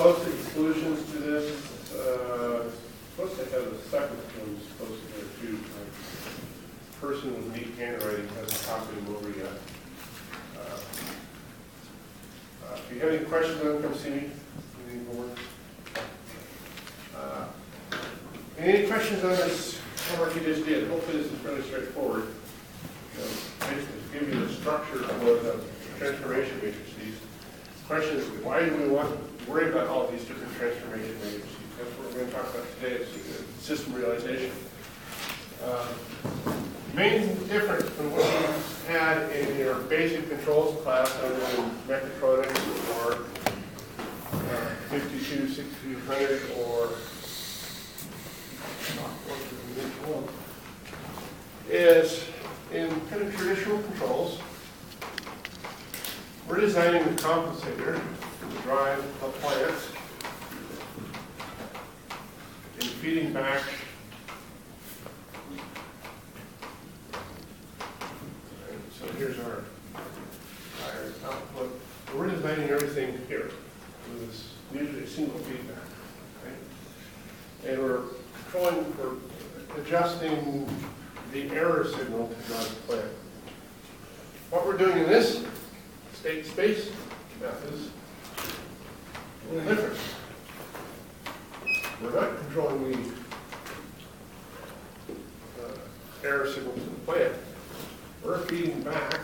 posted solutions to this. Supposed to have the second one posted there too. Person with neat handwriting hasn't copied them over yet. If you have any questions on it, come see me. Any more? Any questions on this homework you just did? Hopefully this is fairly straightforward. Basically, to give you the structure of what the transformation matrices. The question is, why do we want to worry about all these different transformation matrices? That's what we're going to talk about today, is system realization. Main difference from what you had in your basic controls class other than mechatronics or 52, 6200 or is in kind of traditional controls, we're designing the compensator to drive a plant and feeding back so here's our output. We're designing everything here with this usually a single feedback. Okay? And we're controlling, we're adjusting the error signal to drive the plant. What we're doing in this state space method is a little different. We're not controlling the error signal to the plant. We're feeding back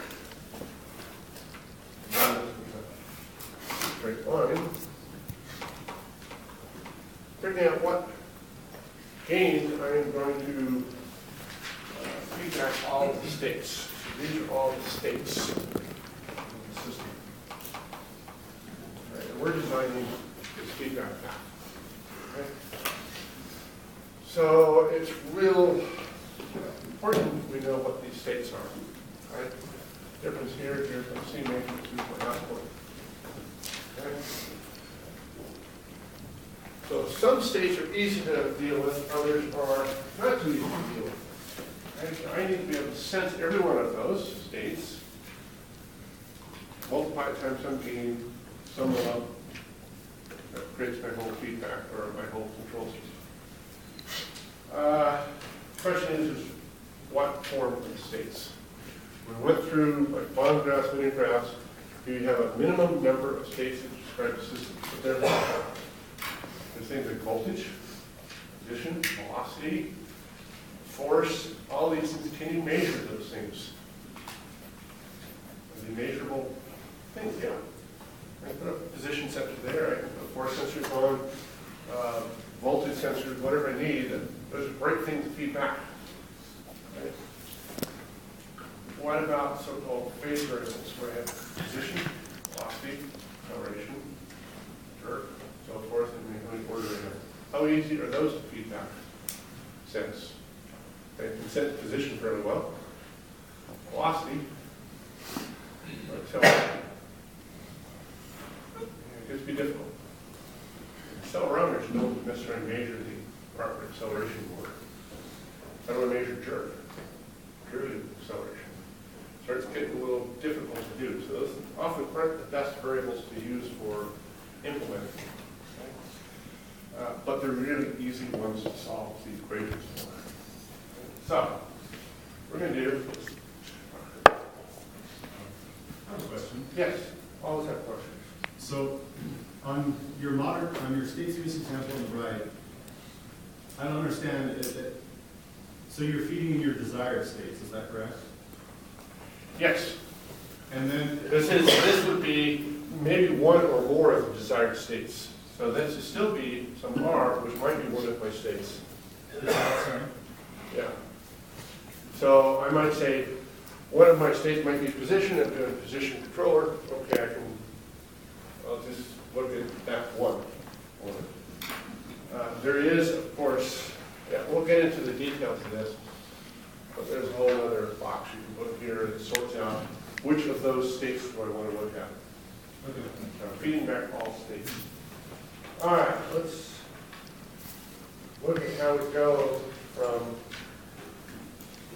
straight line, figuring out what gain I am going to feedback all of the states. These are all the states of the system. Right, and we're designing this feedback path. Okay? So it's real important we know what these states are. Right? Difference here, here's from C matrix to my output. Okay? So some states are easy to deal with, others are not too easy to deal with. Okay? So I need to be able to sense every one of those states, multiply it times some gain, sum them up, that creates my whole feedback or my whole control system. Question is what form of the states? We went through like bond graphs, linear graphs. You have a minimum number of states that describe the system. But there's things like voltage, position, velocity, force, all these things. Can you measure those things? Are they measurable things? Yeah. I can put a position sensor there. I can put force sensors on, voltage sensors, whatever I need. Those are great things to feed back. Right? What about so-called phase variables, where I have position, velocity, acceleration, jerk, so forth, and how many order they have? How easy are those to feedback? Sense. They can sense position fairly well. Velocity, or acceleration. It gets to be difficult. Accelerometers don't necessarily measure the proper acceleration order. How do I measure jerk? Purely acceleration. Starts getting a little difficult to do. So those often aren't the best variables to use for implementing. Okay? But they're really easy ones to solve these equations for. So, we're going to do. I have a question. Yes, always have questions. So, on your state series example on the right, I don't understand it. So you're feeding in your desired states, is that correct? Yes. And then This would be maybe one or more of the desired states. So this would still be some R, which might be one of my states. sorry. Yeah. So I might say one of my states might be position. I'm doing position controller. Okay, I'll just look at that one. There is, of course, yeah, we'll get into the details of this, but there's a whole other box you can put here that sorts out which of those states do I want to look at. Okay. Feeding back all states. All right, let's look at how we go from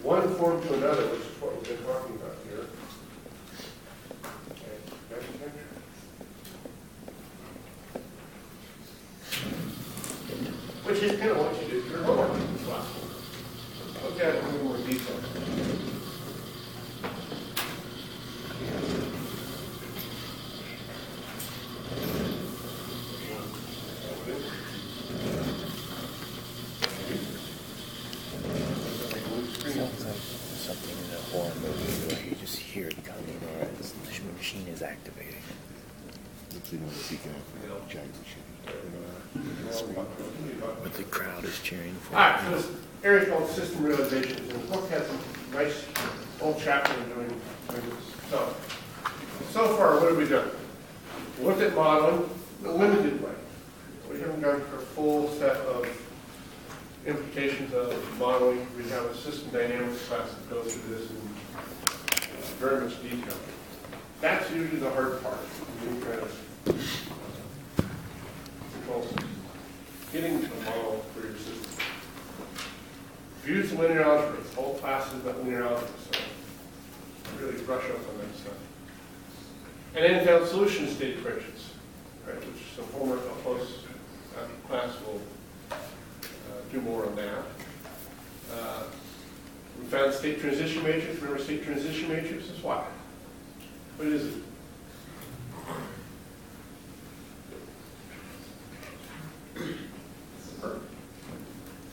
one form to another, which is what we've been talking about here. Okay, which is kind of what you did in your homework this last one. Look at it in a little more detail. Sounds like something in a horror movie where you just hear it coming or the machine is activating. But the crowd is cheering for All right, so this area called system realizations, and the book has some nice old chapter doing this. So far, what have we done? We looked at modeling in a limited way. We haven't gone for a full set of implications of modeling. We have a system dynamics class that goes through this in very much detail. That's usually the hard part. Control system. Getting to a model for your system. Use linear algebra. Whole classes about linear algebra, so really brush up on that stuff. And then found solution state equations, right? Which is some homework I'll post after class. Will do more on that. We found state transition matrix. Remember, state transition matrix is what? What is it?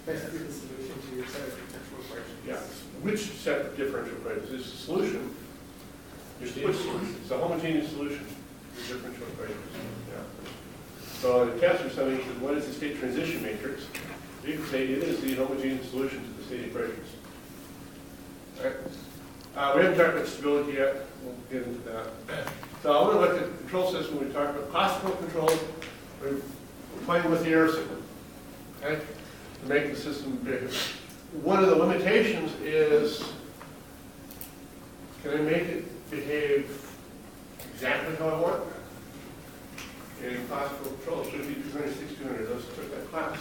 Basically the solution to your set of differential equations. Yeah. Which set of differential equations is the solution? It's a homogeneous solution to differential equations. Yeah. So in a test or something, you said, what is the state transition matrix? You can say it is the homogeneous solution to the state equations. Right? We haven't talked about stability yet. We'll get into that. So I want to look at the control system. We talked about classical control. We're playing with the error signal, okay, to make the system bigger. One of the limitations is, can I make it behave exactly how I want? In classical control, it should be 200, 600. Those who took that class.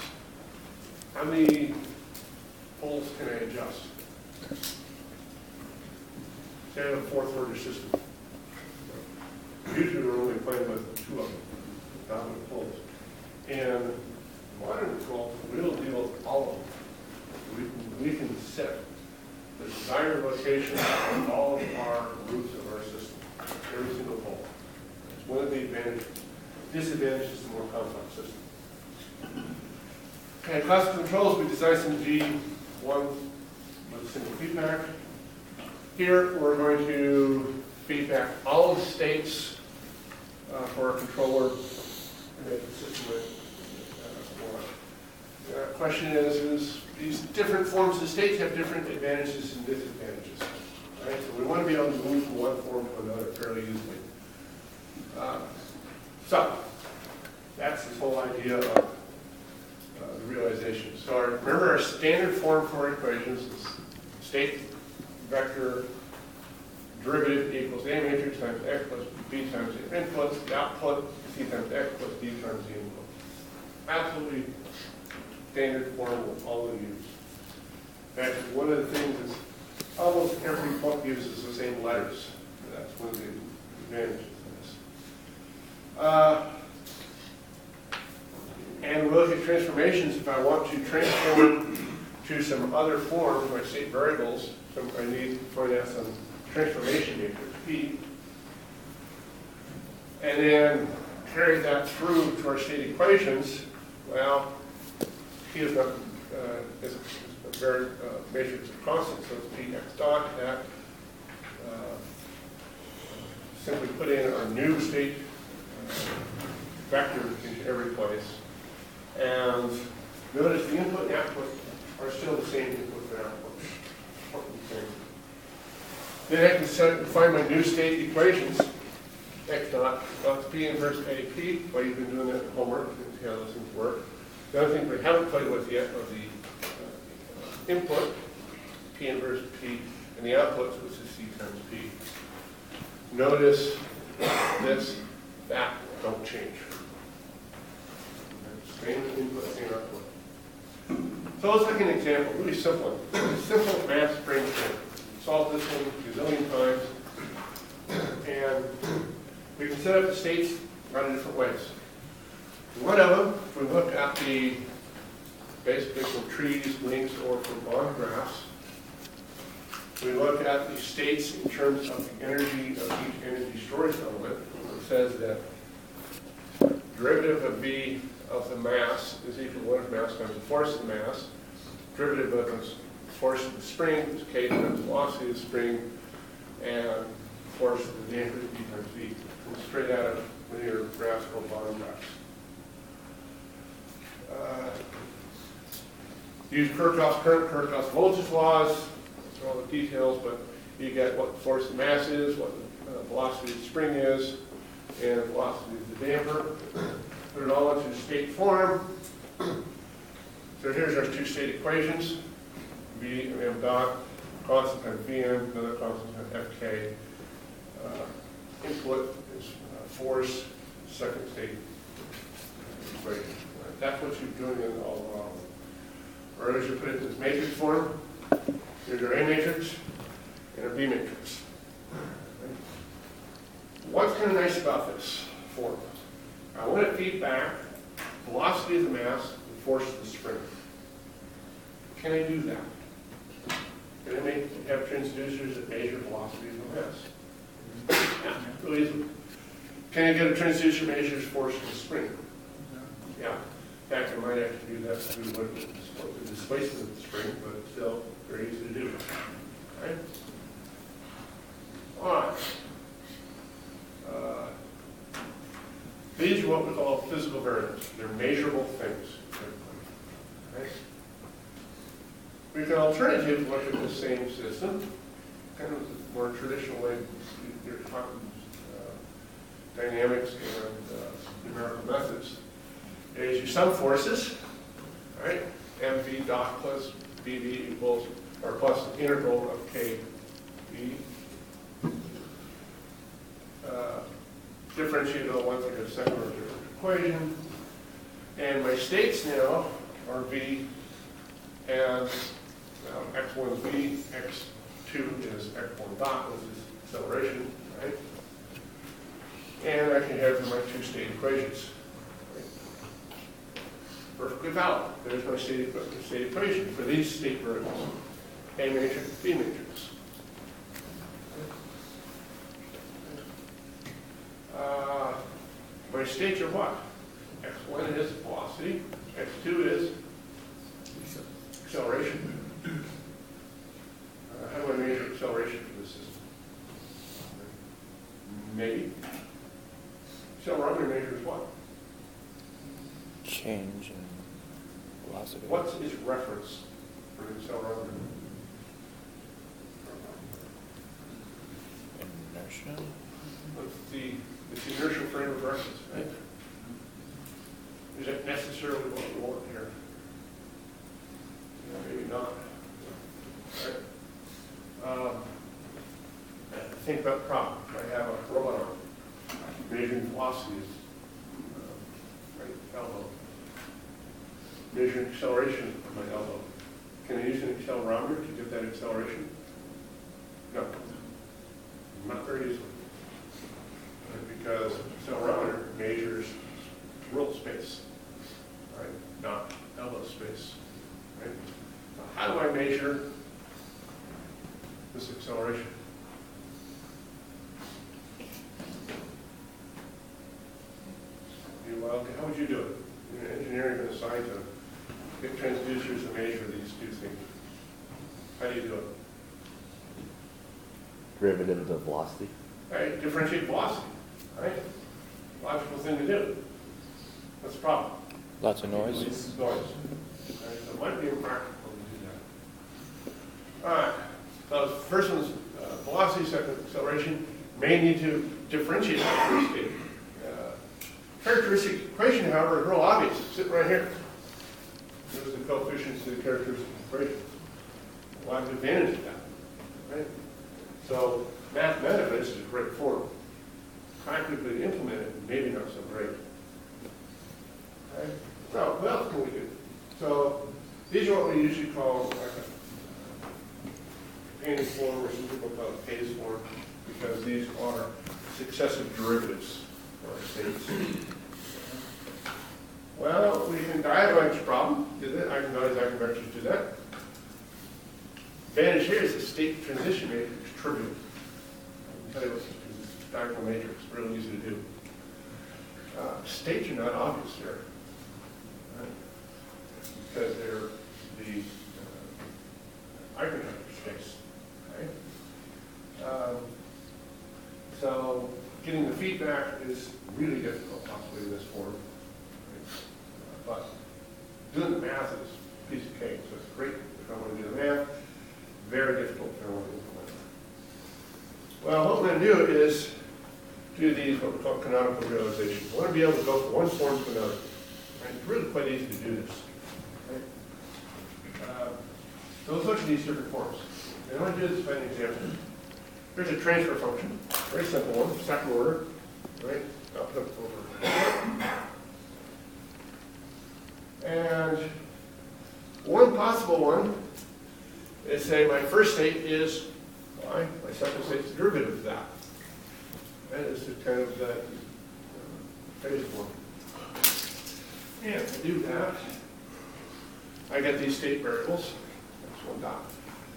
How many poles can I adjust? Say I have a fourth order system. Usually we're only playing with two of them, dominant poles. And modern control, we'll deal with all of them. We can set the desired location of all of our roots of our system, every single pole. It's one of the advantages. Disadvantage is the more complex system. Okay, classical controls, we designed some G1 with single feedback. Here, we're going to feedback all of the states for a controller and make the system work. The question is these different forms of states have different advantages and disadvantages. Right? So we want to be able to move from one form to another fairly easily. So that's this whole idea of the realization. So remember our standard form for equations is state vector derivative equals A matrix times X plus B times the input, the output, C times X plus D times the input. Absolutely standard form we'll all use. In fact, one of the things is almost every book uses the same letters. That's one of the advantages of this. And we'll look at transformations. If I want to transform to some other form, my state variables, so I need for that some transformation matrix P, and then carry that through to our state equations. Well, P is not is a very matrix of constant, so it's P x dot. That simply put in our new state vector into every place. And notice the input and output are still the same input and output. Important thing. Then I can find my new state equations. X dot, P inverse AP. Well, you've been doing that in homework and see how those things work. The other thing we haven't played with yet are the input, P inverse P, and the outputs, which is C times P. Notice this, that don't change. Same input, same output. So let's look at an example, really simple one. Simple math spring thing. Solve this one a gazillion times. And we can set up the states a lot of different ways. One of them, if we look at the basically from trees, links, or from bond graphs. We look at the states in terms of the energy of each energy storage element. It says that derivative of V of the mass is equal to 1 of mass times the force of the mass. Derivative of the force of the spring is K times the velocity of the spring, and force of the damper is D times V. And straight out of linear graphs called bond graphs. Use Kirchhoff's current, Kirchhoff's voltage laws, all the details, but you get what the force of the mass is, what the velocity of the spring is, and the velocity of the damper. Put it all into state form. So here's our two-state equations. V and m dot, constant times Vm, another constant times Fk. Input is force, second state equation. That's what you're doing in all along. Or as you put it in this matrix form, here's your A matrix and a B matrix. What's kind of nice about this form? I want to feed back velocity of the mass and force of the spring. Can I do that? Can I have transducers that measure velocity of the mass? Yeah, really easy. Can I get a transducer that measures force of the spring? Yeah. In fact, I might actually do that through the displacement of the spring, but it's still very easy to do. Right? All right. These are what we call physical variables. They're measurable things. Right? We can alternatively look at the same system, kind of the more traditional way you're talking dynamics and numerical methods. Is you sum forces, right? mv dot plus bv equals, or plus the integral of kv. Differentiate all one thing to the second order equation. And my states now are v and x1 is v, x2 is x1 dot, which is acceleration, right? And I can have my two-state equations. Perfectly valid. There's my state equation for these state variables. A matrix, B matrix. My states are what? X1 is velocity, X2 is acceleration. How do I measure acceleration for this system? Maybe. Accelerometer measures what? Change in velocity. What's its reference for an accelerometer? Inertia? What's the inertial frame of reference, right? Is that necessarily what we want here? Maybe not. Right? Think about the problem. I have a robot arm measuring velocities, right elbow. Measuring acceleration of my elbow. Can I use an accelerometer to get that acceleration? No. Not very easily. Because accelerometer measures world space, right? Not elbow space, right? So how do I measure this acceleration? Well, how would you do it? You're an engineer, you're assigned to get transducers to measure these two things. How do you do it? Derivatives of velocity. Right, differentiate velocity, right? Logical thing to do. What's the problem? Lots of noise. Noise. Right, so it might be impractical to do that. All right, so the first one's velocity, second acceleration. May need to differentiate the first state. Characteristic equation, however, is real obvious. It's sitting right here. There's the coefficients of the characteristic equation. A lot of advantage of that, right? So mathematically, this is a great form. Practically implemented, maybe not so great. Okay? So what else can we do? So these are what we usually call like a painted form, or some people call it phase form, because these are successive derivatives or states. Well, we can diagonalize the problem, do that, eigenvalues, eigenvectors, do that. Advantage here is the state transition matrix is trivial. I can tell you what's a diagonal matrix, really easy to do. States are not obvious here, right? Because they're the eigenvector space, right? So getting the feedback is really difficult, possibly in this form. But doing the math is a piece of cake, so it's great if I want to do the math. Very difficult if I want to implement it. Well, what we're going to do is do these what we call canonical realizations. I want to be able to go from one form to another. Right? It's really quite easy to do this. Right? So let's look at these different forms. And I want to do this by an example. Here's a transfer function, very simple one, second order, right? Output over. And one possible one is say my first state is y, my second state is the derivative of that. That is the kind of that phase form. And to do that, I get these state variables. That's one dot.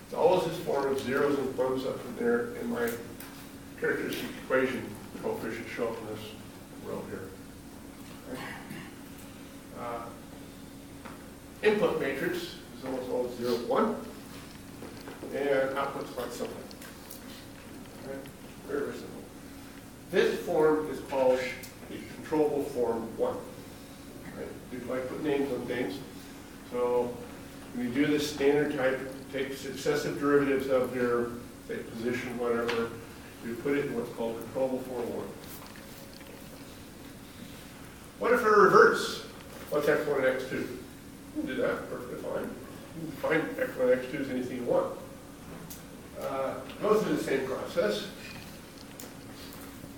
It's always this form of zeros and ones up from there, and my characteristic equation coefficients show up in this row here. Okay. Input matrix is almost always 0, 1, and output's quite simple. Okay. Very, very simple. This form is called the controllable form 1. Right? You like put names on things. So when you do this standard type, take successive derivatives of your, say, position, whatever, you put it in what's called controllable form 1. What if I reverse? What's x1 and x2? You can do that perfectly fine. You can find x1 and x2 as anything you want. Go through the same process.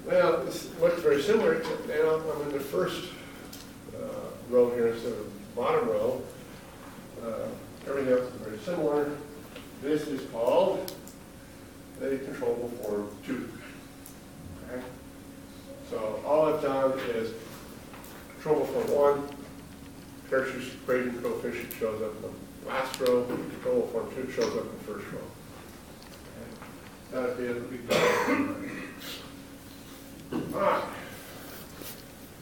Well, it's what's very similar, except now I'm in the first row here instead of the bottom row. Everything else is very similar. This is called the controllable form 2. Okay? So all I've done is controllable form 1, characteristic equation coefficient shows up in the last row, controllable form 2 shows up in the first row. Okay? That'd be a big deal. All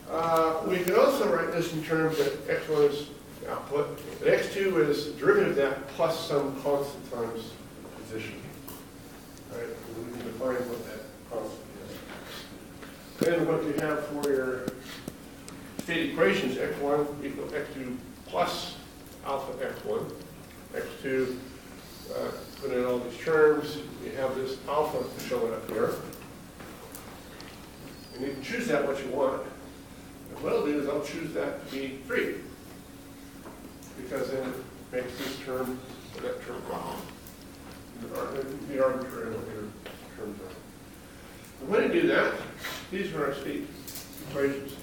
right. We can also write this in terms that x1 is output, and x2 is derivative of that plus some constant times position. Right? And we can define what that constant is. Then what you have for your state equations, x1 equals x2 plus alpha x1, x2, put in all these terms, you have this alpha showing up here. And you can choose that what you want. And what I'll do is I'll choose that to be 3. Because then it makes this term and that term wrong. The arbitrary what your terms are. And when you do that, these are our state equations.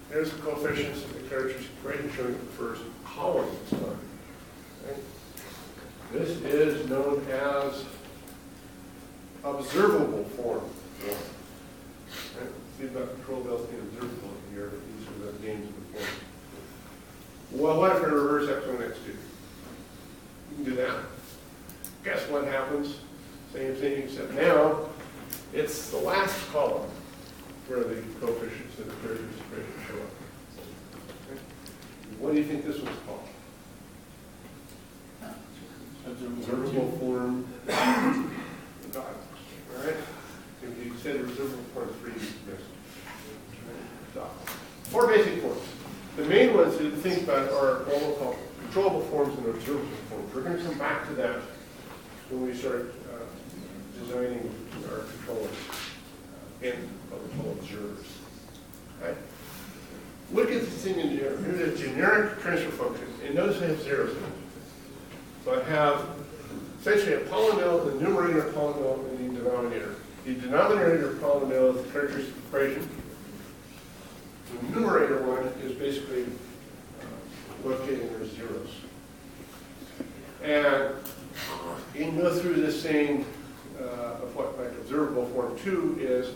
Here's the coefficients of the characteristic equation showing the first column this time. Okay? This is known as observable form. Right? See about controllability and observable here, but these are the names of the form. Well, what if I reverse x1 and x2? You can do that. Guess what happens? Same thing, except now it's the last column where the coefficients of the characteristic equation show up. Okay? What do you think this one's called? Observable form. Got it. All right? If you said observable form 3, you missed. So, 4 basic forms. The main ones to think about are what we'll call controllable forms and observable forms. We're going to come back to that when we start designing our controllers and what we call observers. Right? Look at this thing in here. Here's a generic transfer function, and notice I have zeros in it. So I have essentially a polynomial, the numerator polynomial, and the denominator. The denominator polynomial is the characteristic equation. The numerator one is basically locating their zeros. And you can go through this saying of what like observable form 2 is